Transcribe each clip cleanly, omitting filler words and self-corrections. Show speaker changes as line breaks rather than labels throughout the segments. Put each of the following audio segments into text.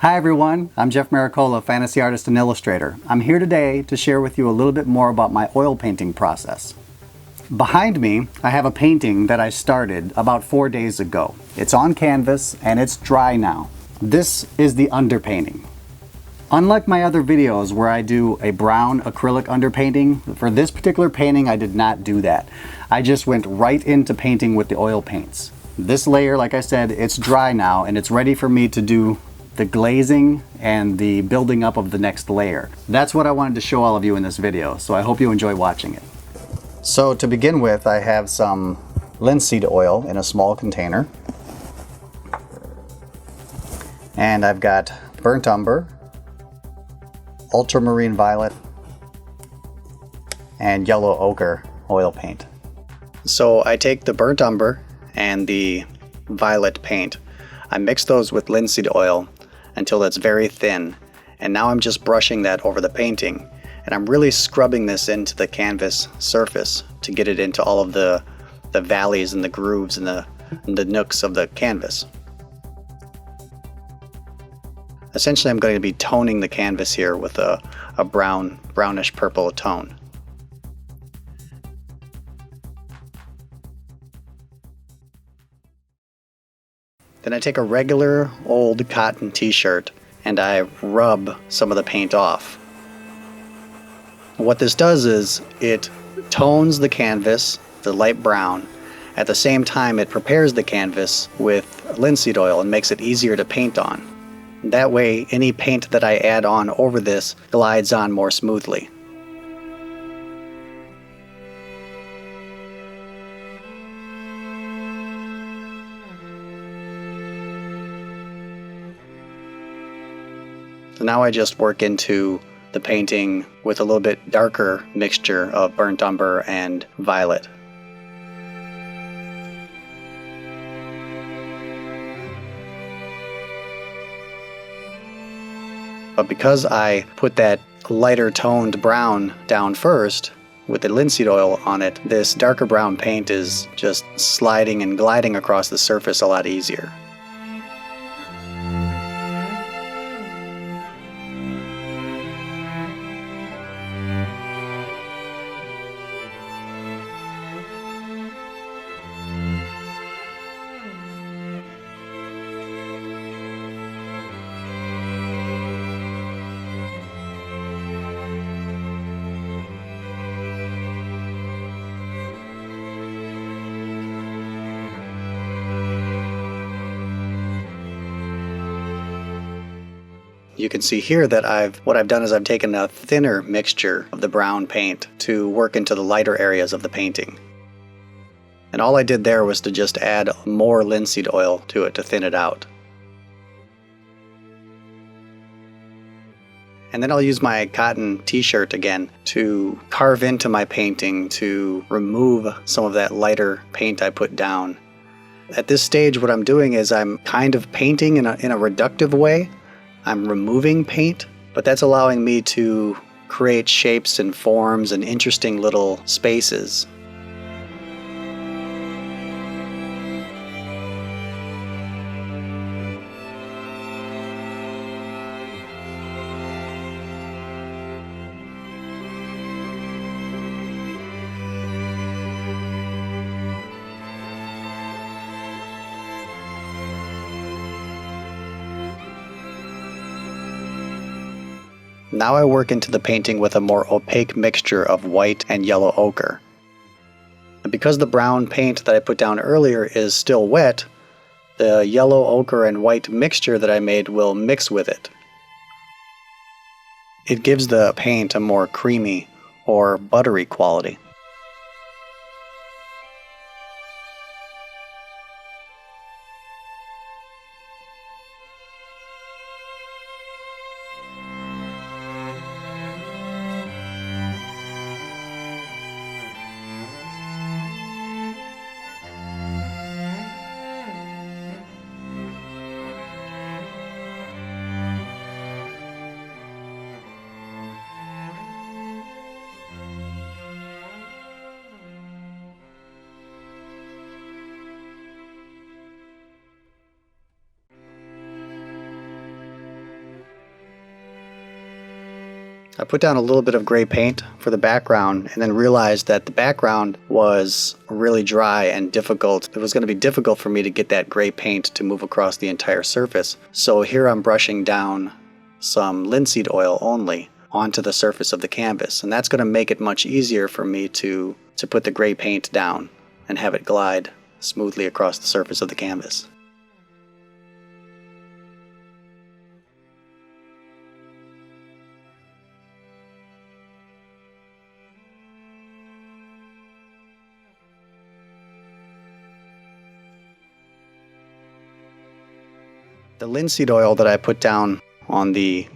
Hi everyone, I'm Jeff Miracola, fantasy artist and illustrator. I'm here today to share with you a little bit more about my oil painting process. Behind me, I have a painting that I started about 4 days ago. It's on canvas and it's dry now. This is the underpainting. Unlike my other videos where I do a brown acrylic underpainting, for this particular painting I did not do that. I just went right into painting with the oil paints. This layer, like I said, it's dry now and it's ready for me to do the glazing and the building up of the next layer. That's what I wanted to show all of you in this video, so I hope you enjoy watching it. So to begin with, I have some linseed oil in a small container. And I've got burnt umber, ultramarine violet, and yellow ochre oil paint. So I take the burnt umber and the violet paint. I mix those with linseed oil until it's very thin, and now I'm just brushing that over the painting, and I'm really scrubbing this into the canvas surface to get it into all of the valleys and the grooves and the nooks of the canvas. Essentially, I'm going to be toning the canvas here with a brownish purple tone. Then I take a regular old cotton t-shirt and I rub some of the paint off. What this does is it tones the canvas, the light brown. At the same time, it prepares the canvas with linseed oil and makes it easier to paint on. That way, any paint that I add on over this glides on more smoothly. So now I just work into the painting with a little bit darker mixture of burnt umber and violet. But because I put that lighter toned brown down first with the linseed oil on it, this darker brown paint is just sliding and gliding across the surface a lot easier. You can see here that what I've done is I've taken a thinner mixture of the brown paint to work into the lighter areas of the painting. And all I did there was to just add more linseed oil to it to thin it out. And then I'll use my cotton t-shirt again to carve into my painting to remove some of that lighter paint I put down. At this stage, what I'm doing is I'm kind of painting in a reductive way. I'm removing paint, but that's allowing me to create shapes and forms and interesting little spaces. Now I work into the painting with a more opaque mixture of white and yellow ochre. And because the brown paint that I put down earlier is still wet, the yellow ochre and white mixture that I made will mix with it. It gives the paint a more creamy or buttery quality. I put down a little bit of gray paint for the background and then realized that the background was really dry and difficult. It was going to be difficult for me to get that gray paint to move across the entire surface. So here I'm brushing down some linseed oil only onto the surface of the canvas, and that's going to make it much easier for me to put the gray paint down and have it glide smoothly across the surface of the canvas. The linseed oil that I put down on the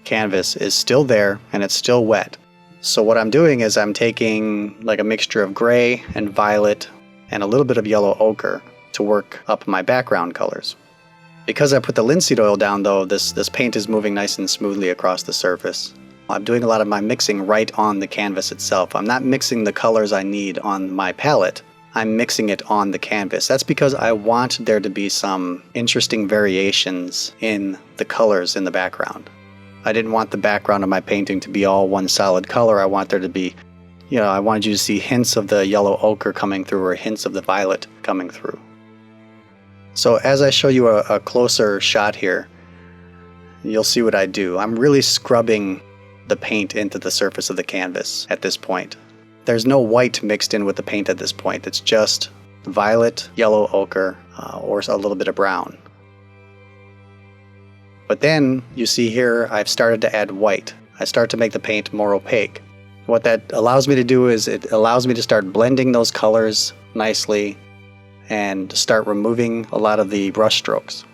canvas is still there and it's still wet. So what I'm doing is I'm taking like a mixture of gray and violet and a little bit of yellow ochre to work up my background colors. Because I put the linseed oil down though, this paint is moving nice and smoothly across the surface. I'm doing a lot of my mixing right on the canvas itself. I'm not mixing the colors I need on my palette. I'm mixing it on the canvas. That's because I want there to be some interesting variations in the colors in the background. I didn't want the background of my painting to be all one solid color. I want there to be, I wanted you to see hints of the yellow ochre coming through or hints of the violet coming through. So as I show you a closer shot here, you'll see what I do. I'm really scrubbing the paint into the surface of the canvas at this point. There's no white mixed in with the paint at this point. It's just violet, yellow ochre, or a little bit of brown. But then you see here I've started to add white. I start to make the paint more opaque. What that allows me to do is it allows me to start blending those colors nicely and start removing a lot of the brush strokes.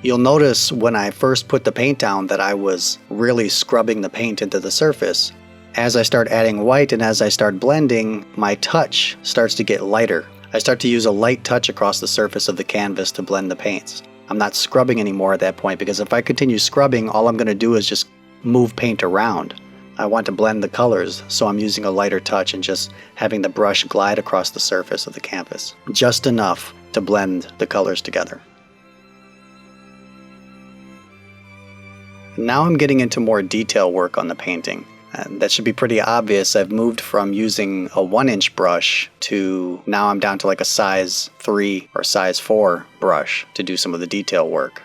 You'll notice when I first put the paint down that I was really scrubbing the paint into the surface. As I start adding white and as I start blending, my touch starts to get lighter. I start to use a light touch across the surface of the canvas to blend the paints. I'm not scrubbing anymore at that point because if I continue scrubbing, all I'm going to do is just move paint around. I want to blend the colors, so I'm using a lighter touch and just having the brush glide across the surface of the canvas, just enough to blend the colors together. Now I'm getting into more detail work on the painting. And that should be pretty obvious. I've moved from using a 1-inch brush to now I'm down to like a size 3 or size 4 brush to do some of the detail work.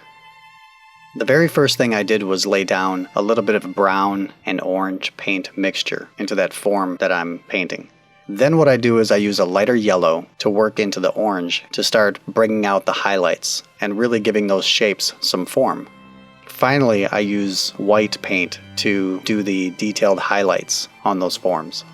The very first thing I did was lay down a little bit of brown and orange paint mixture into that form that I'm painting. Then what I do is I use a lighter yellow to work into the orange to start bringing out the highlights and really giving those shapes some form. Finally, I use white paint to do the detailed highlights on those forms.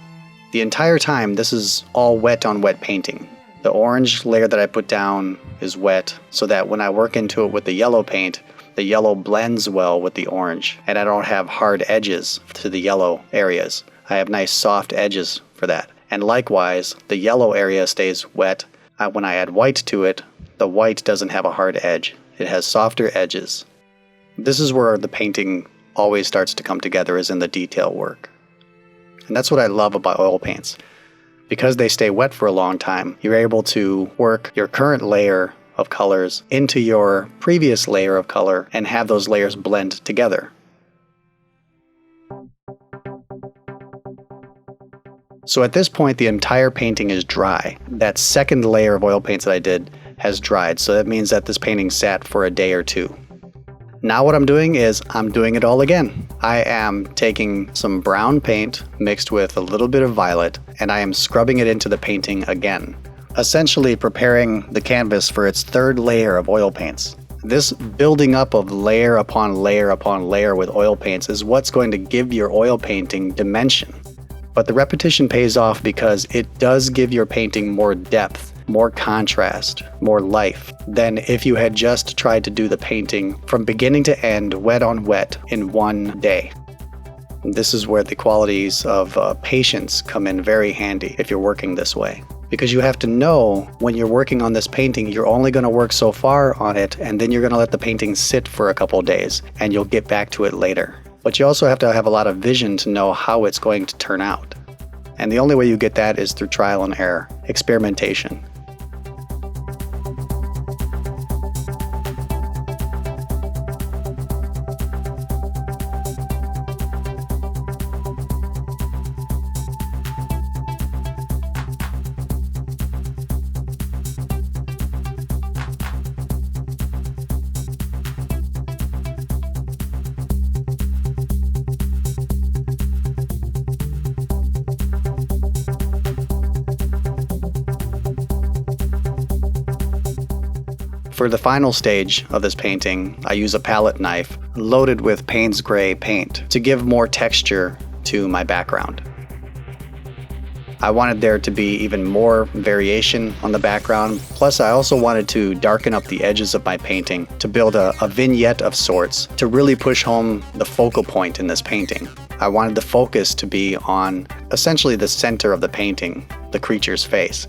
The entire time, this is all wet on wet painting. The orange layer that I put down is wet so that when I work into it with the yellow paint, the yellow blends well with the orange and I don't have hard edges to the yellow areas. I have nice soft edges for that. And likewise, the yellow area stays wet. When I add white to it, the white doesn't have a hard edge. It has softer edges. This is where the painting always starts to come together, is in the detail work. And that's what I love about oil paints. Because they stay wet for a long time, you're able to work your current layer of colors into your previous layer of color and have those layers blend together. So at this point, the entire painting is dry. That second layer of oil paints that I did has dried, so that means that this painting sat for a day or two. Now what I'm doing is I'm doing it all again. I am taking some brown paint mixed with a little bit of violet and I am scrubbing it into the painting again, essentially preparing the canvas for its third layer of oil paints. This building up of layer upon layer upon layer with oil paints is what's going to give your oil painting dimension. But the repetition pays off because it does give your painting more depth, more contrast, more life than if you had just tried to do the painting from beginning to end, wet on wet, in one day. This is where the qualities of patience come in very handy if you're working this way. Because you have to know when you're working on this painting, you're only going to work so far on it, and then you're going to let the painting sit for a couple of days, and you'll get back to it later. But you also have to have a lot of vision to know how it's going to turn out. And the only way you get that is through trial and error, experimentation. For the final stage of this painting, I use a palette knife loaded with Payne's Gray paint to give more texture to my background. I wanted there to be even more variation on the background, plus I also wanted to darken up the edges of my painting to build a vignette of sorts to really push home the focal point in this painting. I wanted the focus to be on essentially the center of the painting, the creature's face.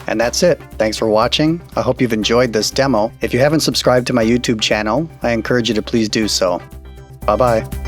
And that's it. Thanks for watching. I hope you've enjoyed this demo. If you haven't subscribed to my YouTube channel, I encourage you to please do so. Bye-bye.